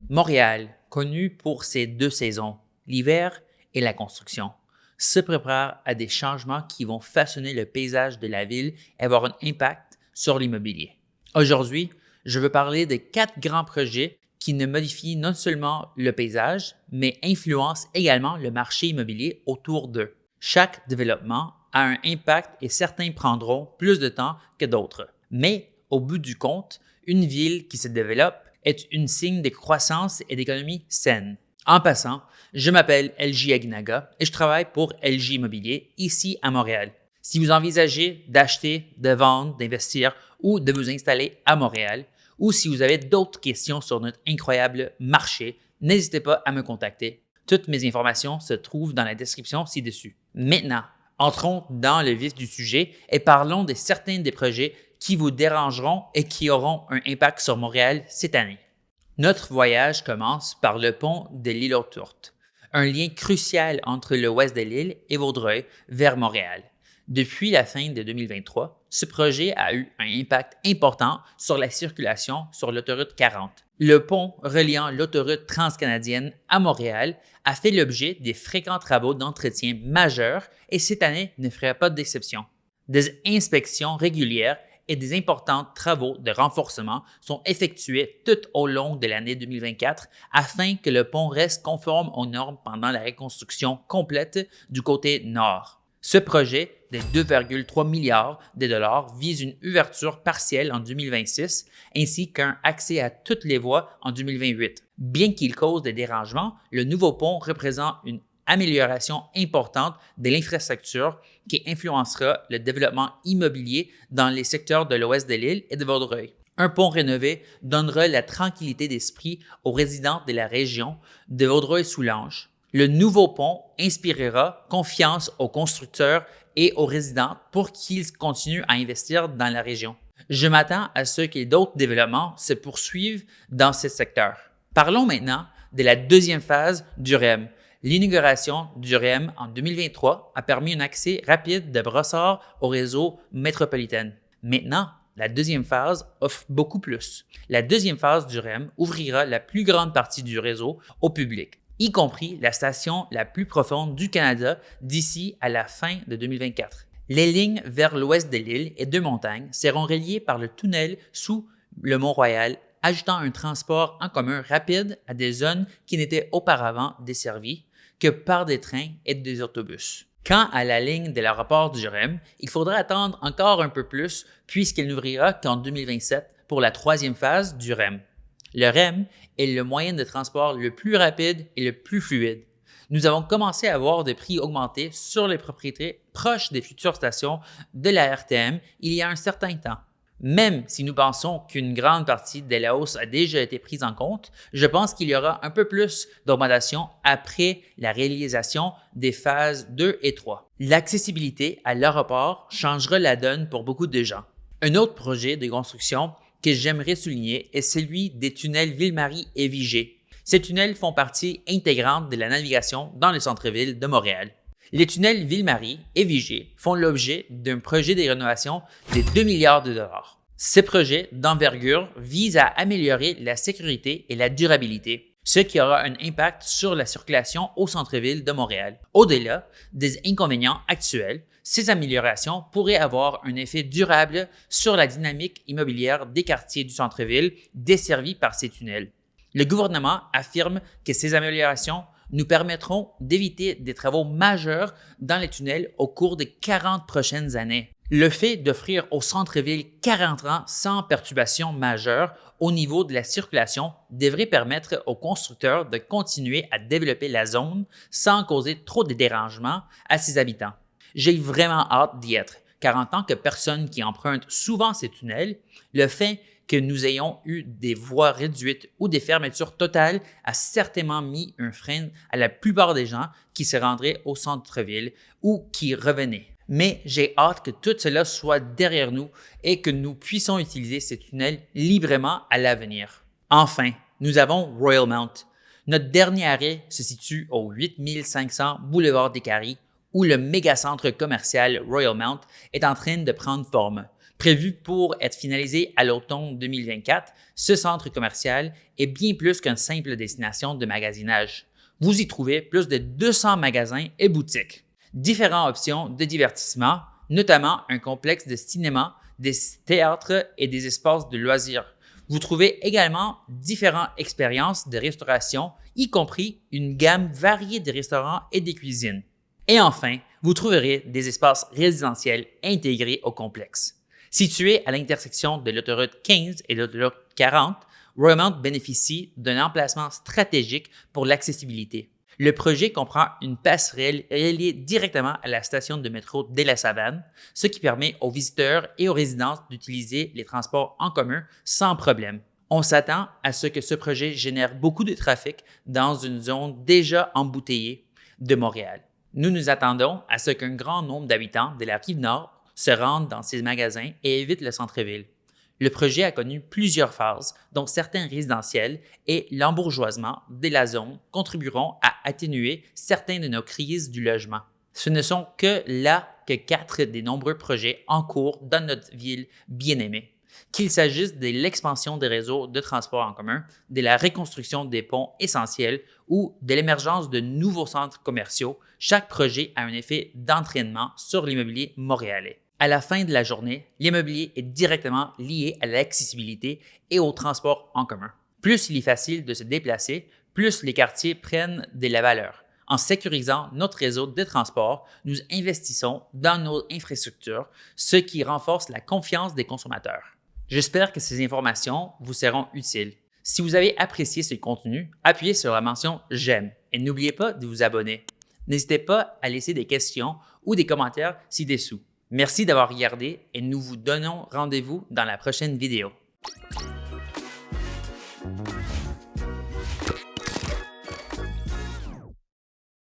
Montréal, connu pour ses deux saisons, l'hiver et la construction, se prépare à des changements qui vont façonner le paysage de la ville et avoir un impact sur l'immobilier. Aujourd'hui, je veux parler de 4 grands projets qui ne modifient non seulement le paysage, mais influencent également le marché immobilier autour d'eux. Chaque développement a un impact et certains prendront plus de temps que d'autres. Mais au bout du compte, une ville qui se développe est une signe de croissance et d'économie saine. En passant, je m'appelle LJ Aguinaga et je travaille pour LJ Immobilier ici à Montréal. Si vous envisagez d'acheter, de vendre, d'investir ou de vous installer à Montréal, ou si vous avez d'autres questions sur notre incroyable marché, n'hésitez pas à me contacter. Toutes mes informations se trouvent dans la description ci-dessus. Maintenant, entrons dans le vif du sujet et parlons de certains des projets qui vous dérangeront et qui auront un impact sur Montréal cette année. Notre voyage commence par le pont de l'île aux Tourtes, un lien crucial entre l'ouest de l'île et Vaudreuil vers Montréal. Depuis la fin de 2023, ce projet a eu un impact important sur la circulation sur l'autoroute 40. Le pont reliant l'autoroute transcanadienne à Montréal a fait l'objet des fréquents travaux d'entretien majeurs et cette année ne ferait pas d'exception. Des inspections régulières et des importants travaux de renforcement sont effectués tout au long de l'année 2024 afin que le pont reste conforme aux normes pendant la reconstruction complète du côté nord. Ce projet de 2,3 milliards de dollars vise une ouverture partielle en 2026 ainsi qu'un accès à toutes les voies en 2028. Bien qu'il cause des dérangements, le nouveau pont représente une amélioration importante de l'infrastructure qui influencera le développement immobilier dans les secteurs de l'ouest de l'île et de Vaudreuil. Un pont rénové donnera la tranquillité d'esprit aux résidents de la région de Vaudreuil-Soulanges. Le nouveau pont inspirera confiance aux constructeurs et aux résidents pour qu'ils continuent à investir dans la région. Je m'attends à ce que d'autres développements se poursuivent dans ce secteur. Parlons maintenant de la deuxième phase du REM. L'inauguration du REM en 2023 a permis un accès rapide de Brossard au réseau métropolitain. Maintenant, la deuxième phase offre beaucoup plus. La deuxième phase du REM ouvrira la plus grande partie du réseau au public, y compris la station la plus profonde du Canada d'ici à la fin de 2024. Les lignes vers l'ouest de l'île et de Montagne seront reliées par le tunnel sous le Mont-Royal, ajoutant un transport en commun rapide à des zones qui n'étaient auparavant desservies que par des trains et des autobus. Quant à la ligne de l'aéroport du REM, il faudra attendre encore un peu plus puisqu'elle n'ouvrira qu'en 2027 pour la troisième phase du REM. Le REM est le moyen de transport le plus rapide et le plus fluide. Nous avons commencé à voir des prix augmenter sur les propriétés proches des futures stations de la RTM il y a un certain temps. Même si nous pensons qu'une grande partie de la hausse a déjà été prise en compte, je pense qu'il y aura un peu plus d'augmentation après la réalisation des phases 2 et 3. L'accessibilité à l'aéroport changera la donne pour beaucoup de gens. Un autre projet de construction que j'aimerais souligner est celui des tunnels Ville-Marie et Vigée. Ces tunnels font partie intégrante de la navigation dans le centre-ville de Montréal. Les tunnels Ville-Marie et Vigée font l'objet d'un projet de rénovation de 2 milliards de dollars. Ces projets d'envergure visent à améliorer la sécurité et la durabilité, ce qui aura un impact sur la circulation au centre-ville de Montréal. Au-delà des inconvénients actuels, ces améliorations pourraient avoir un effet durable sur la dynamique immobilière des quartiers du centre-ville desservis par ces tunnels. Le gouvernement affirme que ces améliorations nous permettront d'éviter des travaux majeurs dans les tunnels au cours des 40 prochaines années. Le fait d'offrir au centre-ville 40 ans sans perturbation majeure au niveau de la circulation devrait permettre aux constructeurs de continuer à développer la zone sans causer trop de dérangements à ses habitants. J'ai vraiment hâte d'y être, car en tant que personne qui emprunte souvent ces tunnels, le fait que nous ayons eu des voies réduites ou des fermetures totales a certainement mis un frein à la plupart des gens qui se rendraient au centre-ville ou qui revenaient. Mais j'ai hâte que tout cela soit derrière nous et que nous puissions utiliser ces tunnels librement à l'avenir. Enfin, nous avons Royalmount. Notre dernier arrêt se situe au 8500 boulevard des Caries, où le méga-centre commercial Royalmount est en train de prendre forme. Prévu pour être finalisé à l'automne 2024, ce centre commercial est bien plus qu'une simple destination de magasinage. Vous y trouvez plus de 200 magasins et boutiques. Différentes options de divertissement, notamment un complexe de cinéma, des théâtres et des espaces de loisirs. Vous trouvez également différentes expériences de restauration, y compris une gamme variée de restaurants et des cuisines. Et enfin, vous trouverez des espaces résidentiels intégrés au complexe. Situé à l'intersection de l'autoroute 15 et de l'autoroute 40, Royalmount bénéficie d'un emplacement stratégique pour l'accessibilité. Le projet comprend une passerelle reliée directement à la station de métro de la Savane, ce qui permet aux visiteurs et aux résidents d'utiliser les transports en commun sans problème. On s'attend à ce que ce projet génère beaucoup de trafic dans une zone déjà embouteillée de Montréal. Nous nous attendons à ce qu'un grand nombre d'habitants de la Rive-Nord se rendent dans ces magasins et évitent le centre-ville. Le projet a connu plusieurs phases, dont certains résidentiels, et l'embourgeoisement de la zone contribueront à atténuer certaines de nos crises du logement. Ce ne sont que là que 4 des nombreux projets en cours dans notre ville bien-aimée. Qu'il s'agisse de l'expansion des réseaux de transport en commun, de la reconstruction des ponts essentiels ou de l'émergence de nouveaux centres commerciaux, chaque projet a un effet d'entraînement sur l'immobilier montréalais. À la fin de la journée, l'immobilier est directement lié à l'accessibilité et au transport en commun. Plus il est facile de se déplacer, plus les quartiers prennent de la valeur. En sécurisant notre réseau de transport, nous investissons dans nos infrastructures, ce qui renforce la confiance des consommateurs. J'espère que ces informations vous seront utiles. Si vous avez apprécié ce contenu, appuyez sur la mention « J'aime » et n'oubliez pas de vous abonner. N'hésitez pas à laisser des questions ou des commentaires ci-dessous. Merci d'avoir regardé et nous vous donnons rendez-vous dans la prochaine vidéo.